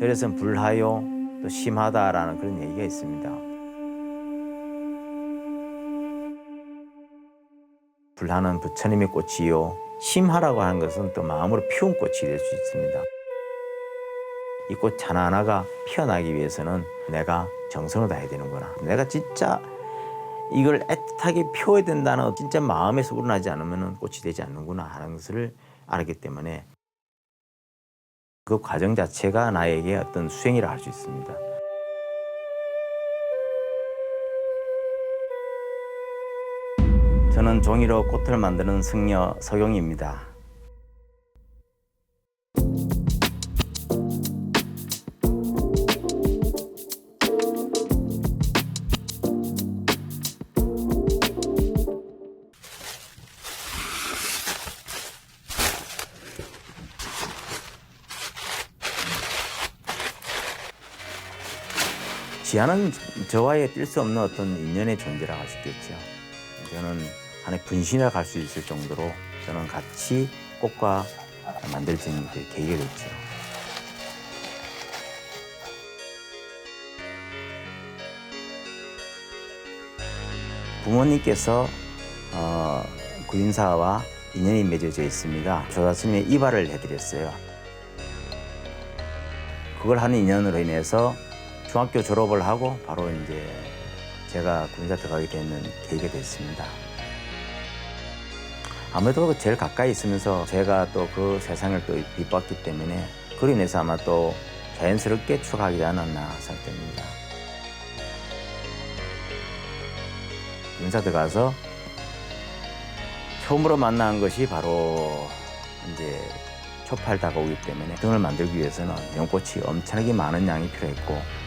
절에서는 불하요 또 심하다라는 그런 얘기가 있습니다. 불하는 부처님의 꽃이요, 심하라고 하는 것은 또 마음으로 피운 꽃이 될 수 있습니다. 이 꽃 하나하나가 피어나기 위해서는 내가 정성을 다해야 되는구나. 내가 진짜 이걸 애틋하게 피워야 된다는 진짜 마음에서 우러나지 않으면 꽃이 되지 않는구나 하는 것을 알았기 때문에 그 과정 자체가 나에게 어떤 수행이라 할 수 있습니다. 저는 종이로 꽃을 만드는 승려 서경입니다. 지하는 저와의 뛸 수 없는 어떤 인연의 존재라고 할 수 있겠죠. 저는 하나의 분신이라 할 수 있을 정도로 저는 같이 꽃과 만들어진 계기가 됐죠. 부모님께서 구인사와 인연이 맺어져 있습니다. 조사스님의 이발을 해드렸어요. 그걸 하는 인연으로 인해서 중학교 졸업을 하고 바로 이제 제가 군사 들어가게 되는 계기가 됐습니다. 아무래도 제일 가까이 있으면서 제가 또 그 세상을 또 빗봤기 때문에 그로 인해서 아마 또 자연스럽게 추가하지 않았나 생각됩니다. 군사 들어가서 처음으로 만난 것이 바로 이제 초팔 다가오기 때문에 등을 만들기 위해서는 연꽃이 엄청나게 많은 양이 필요했고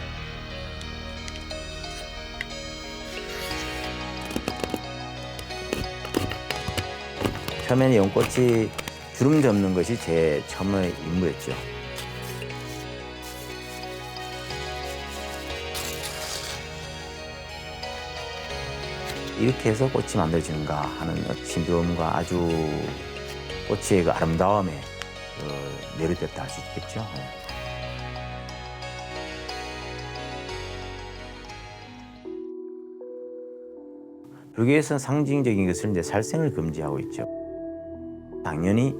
처음에는 연꽃이 주름 접는 것이 제 처음의 임무였죠. 이렇게 해서 꽃이 만들어지는가 하는 신비함과 아주 꽃의 그 아름다움에 매료됐다 할 수 있겠죠. 불교에서는 상징적인 것을 이제 살생을 금지하고 있죠. 당연히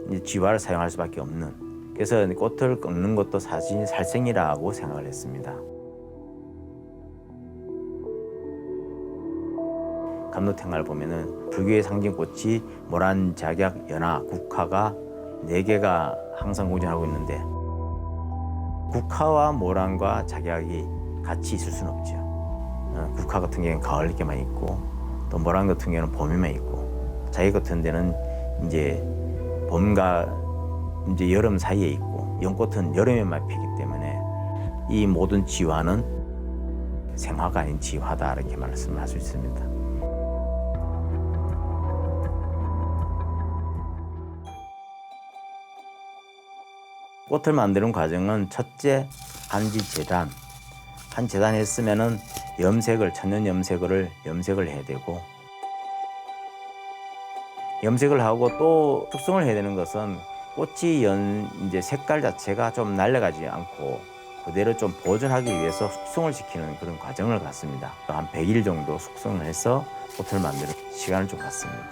이제 쥐화를 사용할 수밖에 없는. 그래서 꽃을 꺾는 것도 사실 살생이라고 생각을 했습니다. 감로탱화를 보면은 불교의 상징꽃이 모란, 작약, 연화, 국화가 4개가 항상 공존하고 있는데 국화와 모란과 작약이 같이 있을 수는 없죠. 국화 같은 경우는 가을에만 있고 또 모란 같은 경우는 봄에만 있고 작약 같은 데는 이제 봄과 이제 여름 사이에 있고 연꽃은 여름에만 피기 때문에 이 모든 지화는 생화가 아닌 지화다 이렇게 말씀할 수 있습니다. 꽃을 만드는 과정은 첫째 한지재단. 한 재단 했으면은 염색을 천연 염색을 해야 되고 염색을 하고 또 숙성을 해야 되는 것은 꽃이 이제 색깔 자체가 좀 날아가지 않고 그대로 좀 보존하기 위해서 숙성을 시키는 그런 과정을 갖습니다. 한 100일 정도 숙성을 해서 꽃을 만드는 시간을 좀 갖습니다.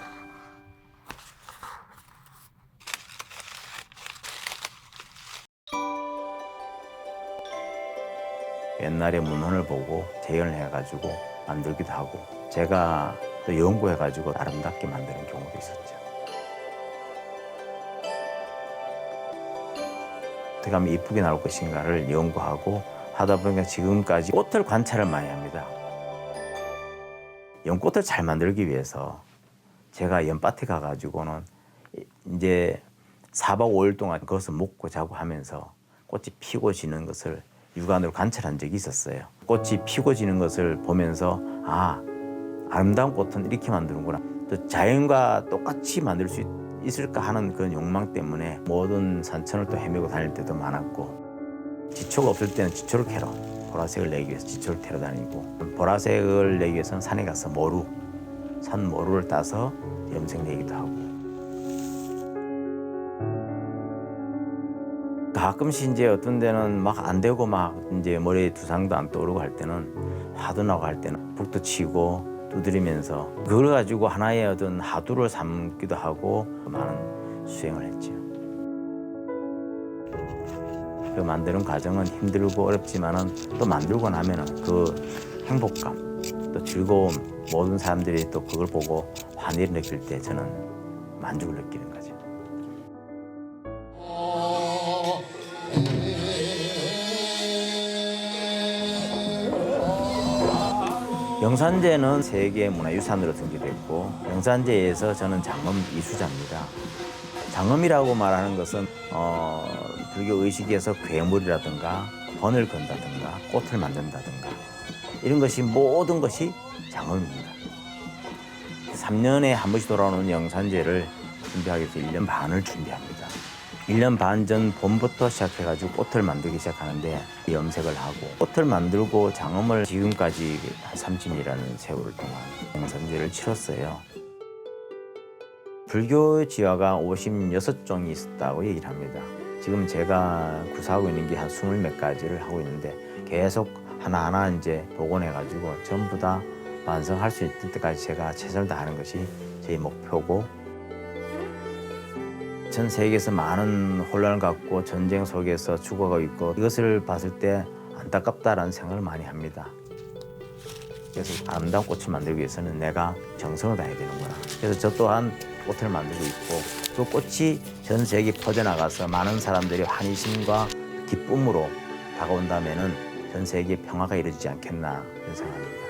옛날에 문헌을 보고 재현을 해가지고 만들기도 하고 제가 또 연구해가지고 아름답게 만드는 경우도 있었죠. 어떻게 하면 이쁘게 나올 것인가를 연구하고 하다 보니까 지금까지 꽃을 관찰을 많이 합니다. 연꽃을 잘 만들기 위해서 제가 연밭에 가가지고는 이제 4박 5일 동안 거기서 먹고 자고 하면서 꽃이 피고 지는 것을 육안으로 관찰한 적이 있었어요. 꽃이 피고 지는 것을 보면서 아름다운 꽃은 이렇게 만드는구나. 또 자연과 똑같이 만들 수 있을까 하는 그런 욕망 때문에 모든 산천을 또 헤매고 다닐 때도 많았고 지초가 없을 때는 지초를 캐러 보라색을 내기 위해서 지초를 캐러 다니고 보라색을 내기 위해서는 산에 가서 산 모루를 따서 염색 내기도 하고 가끔씩 이제 어떤 데는 막 안 되고 막 이제 머리에 두상도 안 떠오르고 할 때는 화도 나고 할 때는 북도 치고 두드리면서 그걸 가지고 하나의 어떤 화두를 삼기도 하고 많은 수행을 했죠. 그 만드는 과정은 힘들고 어렵지만은 또 만들고 나면은 그 행복감 또 즐거움 모든 사람들이 또 그걸 보고 환희를 느낄 때 저는 만족을 느끼는 거죠. 영산제는 세계 문화유산으로 등재됐고 영산제에서 저는 장엄 이수자입니다. 장엄이라고 말하는 것은 불교 의식에서 괴물이라든가 번을 건다든가 꽃을 만든다든가 이런 것이 모든 것이 장엄입니다. 3년에 한 번씩 돌아오는 영산제를 준비하기 위해서 1년 반을 준비합니다. 1년 반 전 봄부터 시작해가지고 꽃을 만들기 시작하는데 염색을 하고 꽃을 만들고 장엄을 지금까지 한 30년이라는 세월을 동안 영산제를 치렀어요. 불교 지화가 56종이 있었다고 얘기를 합니다. 지금 제가 구사하고 있는 게 한 20몇 가지를 하고 있는데 계속 하나하나 이제 복원해가지고 전부 다 완성할 수 있을 때까지 제가 최선을 다하는 것이 제 목표고 전 세계에서 많은 혼란을 갖고 전쟁 속에서 죽어가고 있고 이것을 봤을 때 안타깝다라는 생각을 많이 합니다. 그래서 아름다운 꽃을 만들기 위해서는 내가 정성을 다해야 되는구나. 그래서 저 또한 꽃을 만들고 있고 그 꽃이 전 세계에 퍼져나가서 많은 사람들이 환희심과 기쁨으로 다가온다면은 전 세계에 평화가 이루어지지 않겠나 그런 생각합니다.